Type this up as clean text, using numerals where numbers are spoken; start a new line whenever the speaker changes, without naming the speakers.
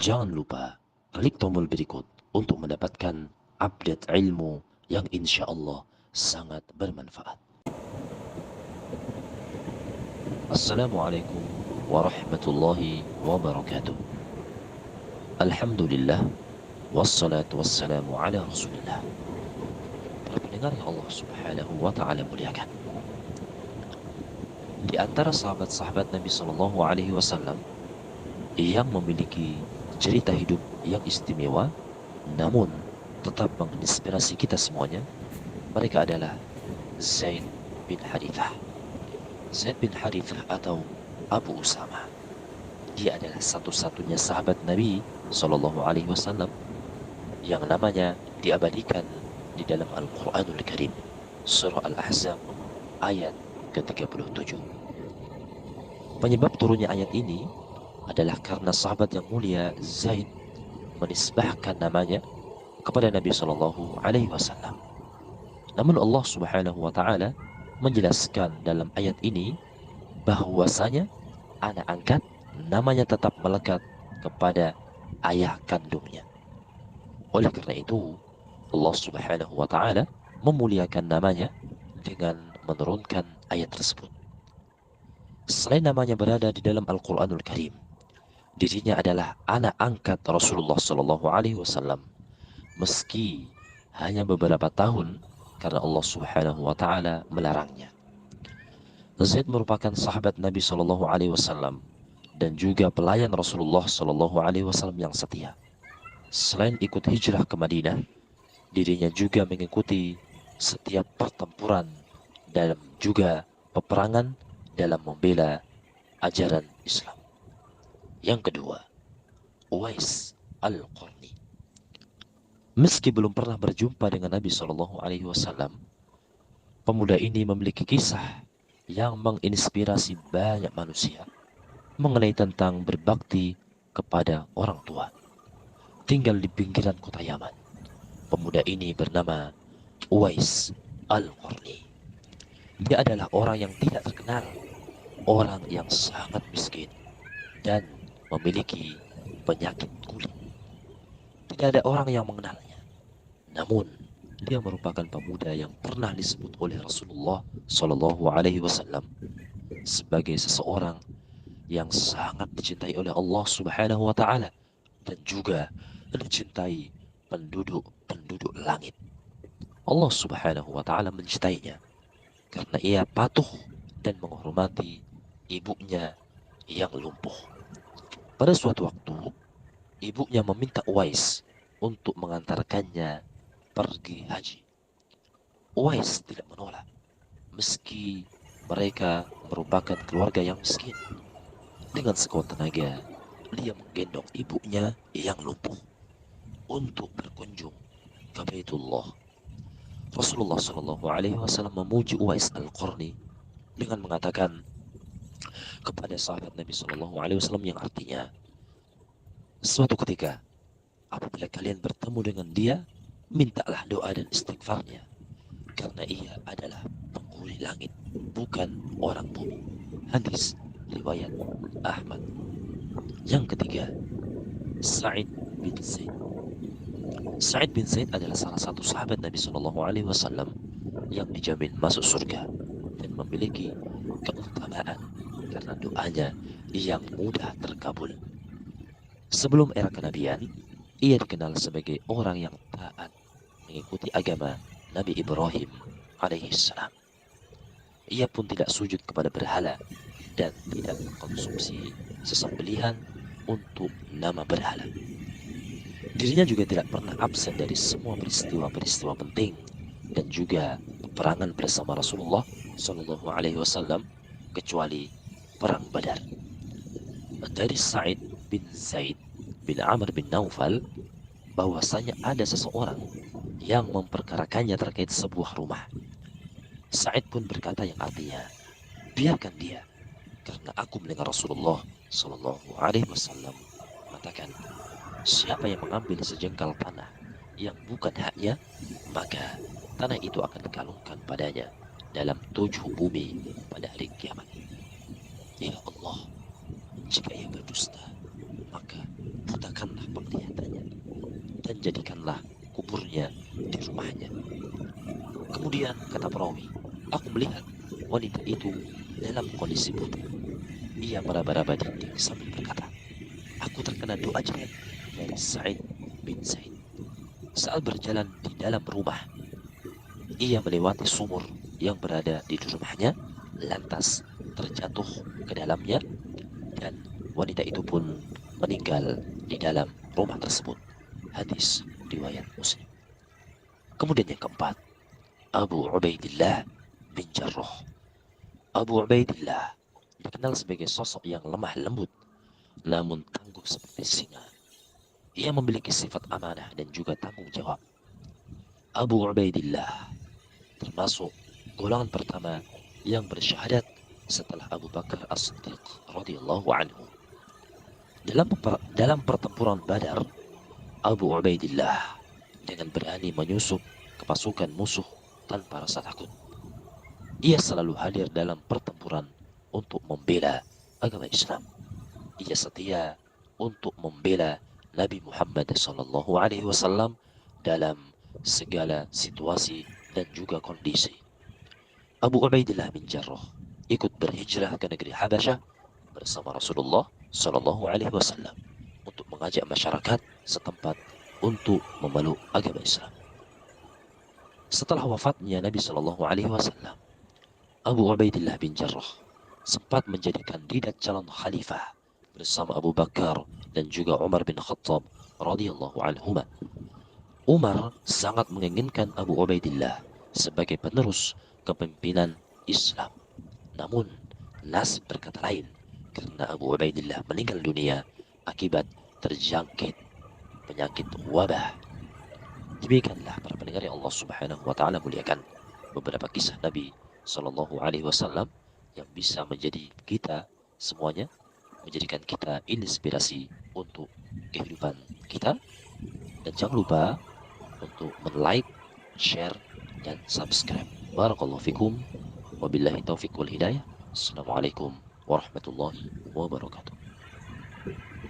Jangan lupa klik tombol berikut untuk mendapatkan update ilmu yang insya Allah sangat bermanfaat. Assalamualaikum warahmatullahi wabarakatuh. Alhamdulillah, wassalatu wassalamu ala rasulillah. Para pendengar yang Allah subhanahu wa ta'ala muliakan, di antara sahabat-sahabat Nabi Sallallahu Alaihi Wasallam yang memiliki cerita hidup yang istimewa, namun tetap menginspirasi kita semuanya, mereka adalah Zaid bin Harithah. Zaid bin Harithah atau Abu Usama. Dia adalah satu-satunya sahabat Nabi Sallallahu Alaihi Wasallam yang namanya diabadikan di dalam Al-Quranul Karim, Surah Al-Ahzab ayat ke-37. Penyebab turunnya ayat ini adalah karena sahabat yang mulia Zaid menisbahkan namanya kepada Nabi Shallallahu Alaihi Wasallam. Namun Allah Subhanahu Wa Taala menjelaskan dalam ayat ini bahwasanya anak angkat namanya tetap melekat kepada ayah kandungnya. Oleh karena itu Allah Subhanahu Wa Taala memuliakan namanya dengan menurunkan ayat tersebut. Selain namanya berada di dalam Al-Quranul Karim, dirinya adalah anak angkat Rasulullah Sallallahu Alaihi Wasallam, meski hanya beberapa tahun karena Allah Subhanahu Wa Taala melarangnya. Zaid merupakan sahabat Nabi Sallallahu Alaihi Wasallam dan juga pelayan Rasulullah Sallallahu Alaihi Wasallam yang setia. Selain ikut hijrah ke Madinah, dirinya juga mengikuti setiap pertempuran dan juga peperangan dalam membela ajaran Islam. Yang kedua, Uwais Al-Qarni. Meski belum pernah berjumpa dengan Nabi Shallallahu Alaihi Wasallam, pemuda ini memiliki kisah yang menginspirasi banyak manusia mengenai tentang berbakti kepada orang tua. Tinggal di pinggiran kota Yaman. Pemuda ini bernama Uwais Al-Qarni. Dia adalah orang yang tidak terkenal, orang yang sangat miskin dan memiliki penyakit kulit. Tidak ada orang yang mengenalnya. Namun, dia merupakan pemuda yang pernah disebut oleh Rasulullah Shallallahu Alaihi Wasallam sebagai seseorang yang sangat dicintai oleh Allah Subhanahu Wa Taala dan juga dicintai penduduk langit. Allah Subhanahu Wa Taala mencintainya karena ia patuh dan menghormati ibunya yang lumpuh. Pada suatu waktu, ibunya meminta Uwais untuk mengantarkannya pergi haji. Uwais tidak menolak, meski mereka merupakan keluarga yang miskin. Dengan sekuat tenaga, dia menggendong ibunya yang lumpuh untuk berkunjung ke Baitullah. Rasulullah Shallallahu Alaihi Wasallam memuji Uwais Al-Qarni dengan mengatakan kepada sahabat Nabi Shallallahu Alaihi Wasallam yang artinya, suatu ketika apabila kalian bertemu dengan dia, mintalah doa dan istighfarnya, karena ia adalah penghuni langit, bukan orang bumi. Hadis riwayat Ahmad. Yang ketiga, Sa'id bin Zaid. Sa'id bin Zaid adalah salah satu sahabat Nabi Shallallahu Alaihi Wasallam yang dijamin masuk surga dan memiliki keutamaan karena doanya yang mudah terkabul. Sebelum era kenabian, ia dikenal sebagai orang yang taat mengikuti agama Nabi Ibrahim alaihissalam. Ia pun tidak sujud kepada berhala dan tidak mengkonsumsi sesembelihan untuk nama berhala. Dirinya juga tidak pernah absen dari semua peristiwa-peristiwa penting dan juga peperangan bersama Rasulullah Shallallahu Alaihi Wasallam kecuali perang Badar. Dari Sa'id bin Zaid bin Amr bin Naufal bahwasanya ada seseorang yang memperkarakannya terkait sebuah rumah. Sa'id pun berkata yang artinya, biarkan dia, karena aku mendengar Rasulullah Shallallahu Alaihi Wasallam mengatakan, siapa yang mengambil sejengkal tanah yang bukan haknya, maka tanah itu akan dikalungkan padanya dalam 7 bumi pada hari kiamat. Ya Allah, jika ia berdusta, maka butakanlah jadikanlah kuburnya di rumahnya. Kemudian kata perawi, aku melihat wanita itu dalam kondisi buta. Ia meraba-raba dinding sambil berkata, aku terkena doa jelek dari Sa'id bin Zaid. Saat berjalan di dalam rumah, ia melewati sumur yang berada di rumahnya, lantas terjatuh ke dalamnya, dan wanita itu pun meninggal di dalam rumah tersebut. Hadis riwayat Muslim. Kemudian yang keempat, Abu Ubaidillah bin Jarrah. Abu Ubaidillah dikenal sebagai sosok yang lemah lembut, namun tangguh seperti singa. Ia memiliki sifat amanah dan juga tanggung jawab. Abu Ubaidillah termasuk golongan pertama yang bersyahadat setelah Abu Bakar As-Siddiq radhiyallahu anhu. Dalam pertempuran Badar, Abu Ubaidillah dengan berani menyusup ke pasukan musuh tanpa rasa takut. Ia selalu hadir dalam pertempuran untuk membela agama Islam. Ia setia untuk membela Nabi Muhammad SAW dalam segala situasi dan juga kondisi. Abu Ubaidillah bin Jarrah ikut berhijrah ke negeri Habasyah bersama Rasulullah SAW untuk mengajak masyarakat setempat untuk memeluk agama Islam. Setelah wafatnya Nabi SAW, Abu Ubaidillah bin Jarrah sempat menjadi kandidat calon khalifah bersama Abu Bakar dan juga Umar bin Khattab radhiyallahu anhuma. Umar sangat menginginkan Abu Ubaidillah sebagai penerus kepemimpinan Islam. Namun, nasib berkata lain karena Abu Ubaidillah meninggal dunia akibat terjangkit penyakit wabah. Demikianlah para pendengar yang Allah Subhanahu wa taala muliakan, beberapa kisah Nabi Shallallahu alaihi wasallam yang bisa menjadi kita semuanya, menjadikan kita inspirasi untuk kehidupan kita. Dan jangan lupa untuk like, share, dan subscribe. Barakallahu fikum. Wabillahi taufiq wal hidayah. Assalamualaikum warahmatullahi wabarakatuh.